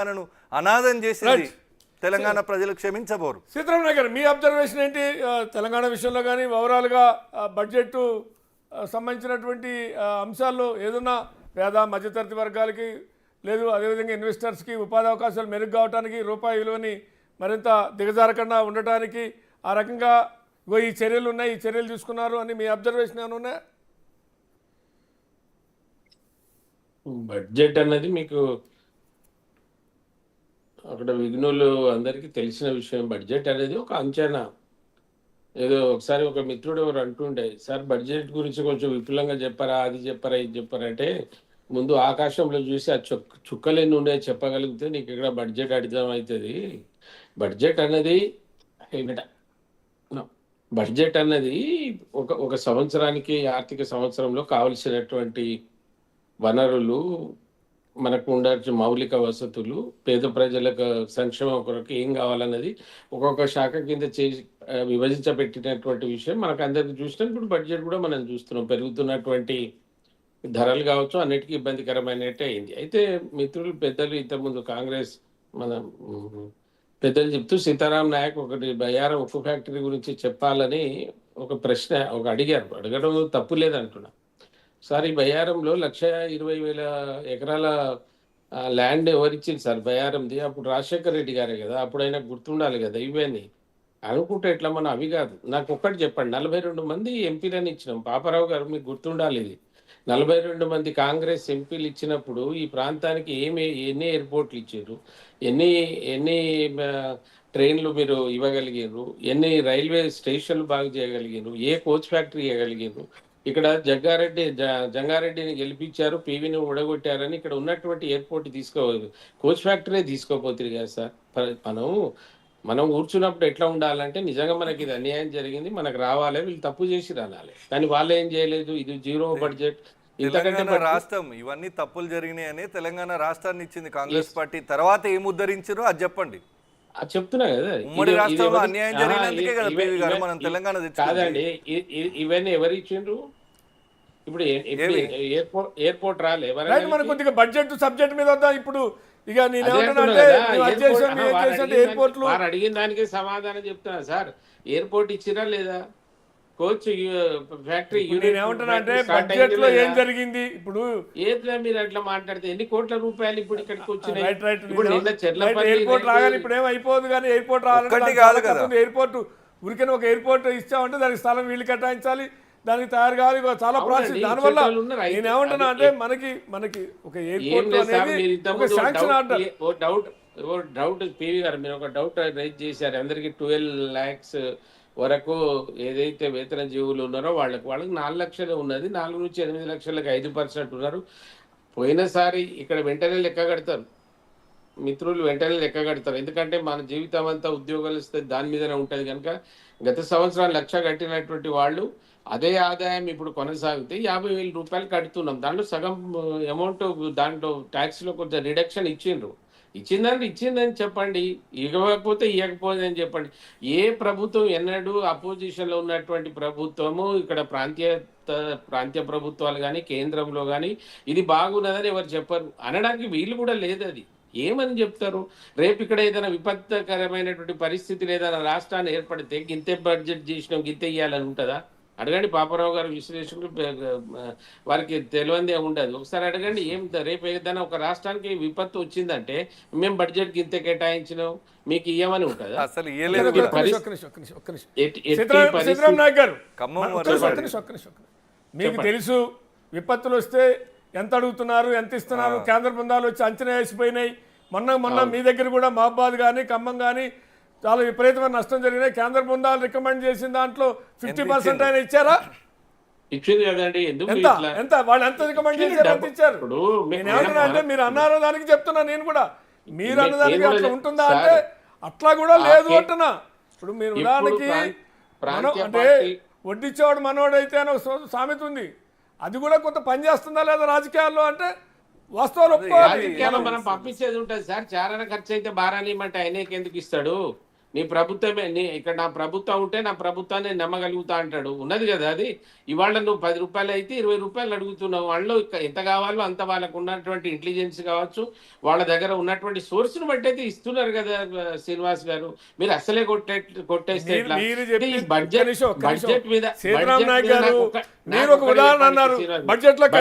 తెలంగాణను అనాథం చేసింది తెలంగాణ ప్రజలు క్షమించబోరు. సీతారామయ్య గారు, మీ అబ్జర్వేషన్ ఏంటి తెలంగాణ విషయంలో కానీ ఓవరాల్గా బడ్జెట్ సంబంధించినటువంటి అంశాల్లో ఏదన్నా పేద మధ్యతరగతి వర్గాలకి లేదు, అదేవిధంగా ఇన్వెస్టర్స్కి ఉపాధి అవకాశాలు మెరుగు కావడానికి, రూపాయి విలువని మరింత దిగజారకుండా ఉండటానికి ఆ రకంగా ఈ చర్యలు ఉన్నాయి, ఈ చర్యలు తీసుకున్నారు అని మీ అబ్జర్వేషన్ ఏమైనా ఉన్నాయా? బడ్జెట్ అన్నది మీకు అక్కడ విఘ్నులు అందరికీ తెలిసిన విషయం. బడ్జెట్ అనేది ఒక అంచనా. ఏదో ఒకసారి ఒక మిత్రుడు ఎవరు అంటుండే, సార్ బడ్జెట్ గురించి కొంచెం విపులంగా చెప్పారా, అది చెప్పారా, ఇది చెప్పారా అంటే, ముందు ఆకాశంలో చూసి ఆ చుక్కలేని ఉండే చెప్పగలిగితే నీకు ఇక్కడ బడ్జెట్ అర్థం అవుతుంది. బడ్జెట్ అన్నది బడ్జెట్ అన్నది ఒక సంవత్సరానికి, ఆర్థిక సంవత్సరంలో కావలసినటువంటి వనరులు, మనకు ఉండాల్సిన మౌలిక వసతులు, పేద ప్రజలకు సంక్షేమం కొరకు ఏం కావాలన్నది ఒక్కొక్క శాఖ కింద చేసి విభజించబెట్టినటువంటి విషయం మనకు అందరికి చూసినాం. ఇప్పుడు బడ్జెట్ కూడా మనం చూస్తున్నాం. పెరుగుతున్నటువంటి ధరలు కావచ్చు, అన్నిటికీ ఇబ్బందికరమైనట్టే అయింది. అయితే మిత్రులు పెద్దలు ఇంతకుముందు కాంగ్రెస్ మన పెద్దలు చెప్తూ సీతారాం నాయక్ ఒకటి బయ్యారం ఉక్కు ఫ్యాక్టరీ గురించి చెప్పాలని ఒక ప్రశ్న అడిగారు. అడగడం తప్పు లేదంటున్నా. సార్ ఈ బయ్యారంలో 1,20,000 ఎకరాల ల్యాండ్ ఎవరిచ్చింది సార్ బయ్యారంది? అప్పుడు రాజశేఖర్ రెడ్డి గారే కదా. అప్పుడు అయినా గుర్తుండాలి కదా. ఇవన్నీ అనుకుంటే ఎట్లా, మనం అవి కాదు. నాకు ఒక్కటి చెప్పండి, 42 మంది ఎంపీలని ఇచ్చినాం. పాపారావు గారు మీకు గుర్తుండాలి ఇది. 42 మంది కాంగ్రెస్ ఎంపీలు ఇచ్చినప్పుడు ఈ ప్రాంతానికి ఎన్ని ఎయిర్పోర్ట్లు ఇచ్చారు, ఎన్ని ట్రైన్లు మీరు ఇవ్వగలిగారు, ఎన్ని రైల్వే స్టేషన్లు బాగా చేయగలిగారు, ఏ కోచ్ ఫ్యాక్టరీ ఇవ్వగలిగారు. ఇక్కడ జంగారెడ్డిని గెలిపించారు, పీవీని ఊడగొట్టారని ఇక్కడ ఉన్నటువంటి ఎయిర్పోర్ట్ కోచ్ ఫ్యాక్టరీ తీసుకోపోతుంది కదా సార్. మనం కూర్చున్నప్పుడు ఎట్లా ఉండాలంటే, నిజంగా మనకి ఇది అన్యాయం జరిగింది, మనకు రావాలి, వీళ్ళు తప్పు చేసి రావాలి. కానీ వాళ్ళు ఏం చేయలేదు. ఇది జీరో బడ్జెట్. తెలంగాణ రాష్ట్రం ఇవన్నీ తప్పులు జరిగినాయని తెలంగాణ రాష్ట్రాన్ని ఇచ్చింది కాంగ్రెస్ పార్టీ. తర్వాత ఏం ఉద్ధరించారో అది చెప్పండి. అది చెప్తున్నా కదా. ఉమ్మడి రాష్ట్రంలో అన్యాయం జరిగినందుకే కదా పివి గారు మనం తెలంగాణ కాదండి. ఇవన్నీ ఎవరు ఇచ్చిండ్రు? ఇప్పుడు ఎయిర్పోర్ట్ రాలే. మన కొద్దిగా బడ్జెట్ సబ్జెక్ట్ మీద వద్దాం ఇప్పుడు. ఇక ఎయిర్పోర్ట్లు అడిగిన దానికి సమాధానం చెప్తున్నా సార్. ఎయిర్పోర్ట్ ఇచ్చిరా లేదా? కోచ్ ఫ్యాక్టరీ ఏమంటున్నా అంటే బడ్జెట్ లో ఏం జరిగింది ఇప్పుడు? ఏదో మీరు అట్లా మాట్లాడితే ఎన్ని కోట్ల రూపాయలు ఇప్పుడు ఇక్కడికి వచ్చినాయి. ఎయిర్పోర్ట్ రాగానే ఇప్పుడు ఏం అయిపోదు, కానీ ఎయిర్పోర్ట్ రాగానే ఎయిర్పోర్ట్ ఉరికని ఒక ఎయిర్పోర్ట్ ఇచ్చామంటే దానికి స్థలం వీళ్ళు కేటాయించాలి, దానికి తయారు కావాలి, చాలా ప్రాసెస్. దానివల్ల నేను ఏమంటున్నా అంటే మనకి ఒక ఎయిర్పోర్ట్ డౌట్ పివి గారు మీరు ఒక డౌట్ రైజ్ చేశారు. అందరికి 12 lakhs వరకు ఏదైతే వేతన జీవులు ఉన్నారో వాళ్ళకి 4 లక్షలు ఉన్నది. 4 నుంచి 8 లక్షలకు 5% ఉన్నారు. పోయినసారి ఇక్కడ వెంటనే లెక్క కడతారు మిత్రులు, వెంటనే లెక్క కడతారు. ఎందుకంటే మన జీవితం అంతా ఉద్యోగాలు ఇస్తే దాని మీదనే ఉంటుంది కనుక. గత సంవత్సరం 1,00,000 కట్టినటువంటి వాళ్ళు అదే ఆదాయం ఇప్పుడు కొనసాగితే 50,000 రూపాయలు కడుతున్నాం. దాంట్లో సగం అమౌంట్ దాంట్లో ట్యాక్స్లో కొంచెం రిడక్షన్ ఇచ్చిందని చెప్పండి, ఇవ్వకపోతే అని చెప్పండి. ఏ ప్రభుత్వం ఎన్నడూ అపోజిషన్లో ఉన్నటువంటి ప్రభుత్వము ఇక్కడ ప్రాంతీయ ప్రభుత్వాలు కానీ కేంద్రంలో కానీ ఇది బాగున్నదని ఎవరు చెప్పరు, అనడానికి వీళ్ళు కూడా లేదు. అది ఏమని చెప్తారు? రేపు ఇక్కడ ఏదైనా విపత్కరమైనటువంటి పరిస్థితులు ఏదైనా రాష్ట్రాన్ని ఏర్పడితే గింతే బడ్జెట్ చేసినాం, గింతే ఇవ్వాలని ఉంటుందా? అడగండి పాపారావు గారు విశ్లేషకులు, వారికి తెలియందే ఉండదు. ఒకసారి అడగండి. రేపు ఏదైనా ఒక రాష్ట్రానికి విపత్తు వచ్చిందంటే మేము బడ్జెట్ గింత కేటాయించినాం మీకు ఇవ్వమని ఉంటుంది అసలు? మీకు తెలుసు విపత్తులు వస్తే ఎంత అడుగుతున్నారు, ఎంత ఇస్తున్నారు, కేంద్ర బృందాలు వచ్చి అంచనా వేసిపోయినాయి. మొన్న మీ దగ్గర కూడా మహబాద్ కానీ ఖమ్మం కానీ చాలా విపరీతమైన నష్టం జరిగినాయి. కేంద్ర బృందాలు రికమెండ్ చేసిన దాంట్లో 50% అయినా ఇచ్చారా? ఇచ్చింది కదండి. ఎంత వాళ్ళు ఎంత రికమెండ్ చేశారు, ఎంత ఇచ్చారు? నేను ఏమంటున్నా అంటే మీరు అన్నారో దానికి చెప్తున్నా. నేను కూడా మీరు అన్నదానికి అట్లా ఉంటుందా అంటే అట్లా కూడా లేదు అంటున్నా. ఇప్పుడు మీరు ఉదాహరణకి అంటే వడ్డిచ్చేవాడు మనోడు అయితే అని సామెత ఉంది. అది కూడా కొంత పని చేస్తుందా లేదా రాజకీయాల్లో అంటే వాస్తవాలు మనం పంపించేది ఉంటుంది సార్. చారణ ఖర్చు అయితే బారాని ఇమ్మంటే ఆయనకి ఎందుకు ఇస్తాడు? నీ ప్రభుత్వమే ఇక్కడ నా ప్రభుత్వం ఉంటే నా ప్రభుత్వాన్ని నమ్మగలుగుతా అంటాడు. ఉన్నది కదా అది. ఇవాళ నువ్వు 10 రూపాయలు అయితే 20 రూపాయలు అడుగుతున్నావు. వాళ్ళు ఎంత కావాలో అంత వాళ్ళకు ఉన్నటువంటి ఇంటెలిజెన్స్ కావచ్చు, వాళ్ళ దగ్గర ఉన్నటువంటి సోర్స్ను బట్టి అయితే ఇస్తున్నారు కదా శ్రీనివాస్ గారు. మీరు అసలే కొట్టేస్తే ఎట్లా? మీరు ఈ చెప్పి బడ్జెట్ మీద సీతారాం నాయక్ గారు నాకు మీరు ఒక ఉదాహరణ అన్నారు శ్రీనివాస్ బడ్జెట్ లో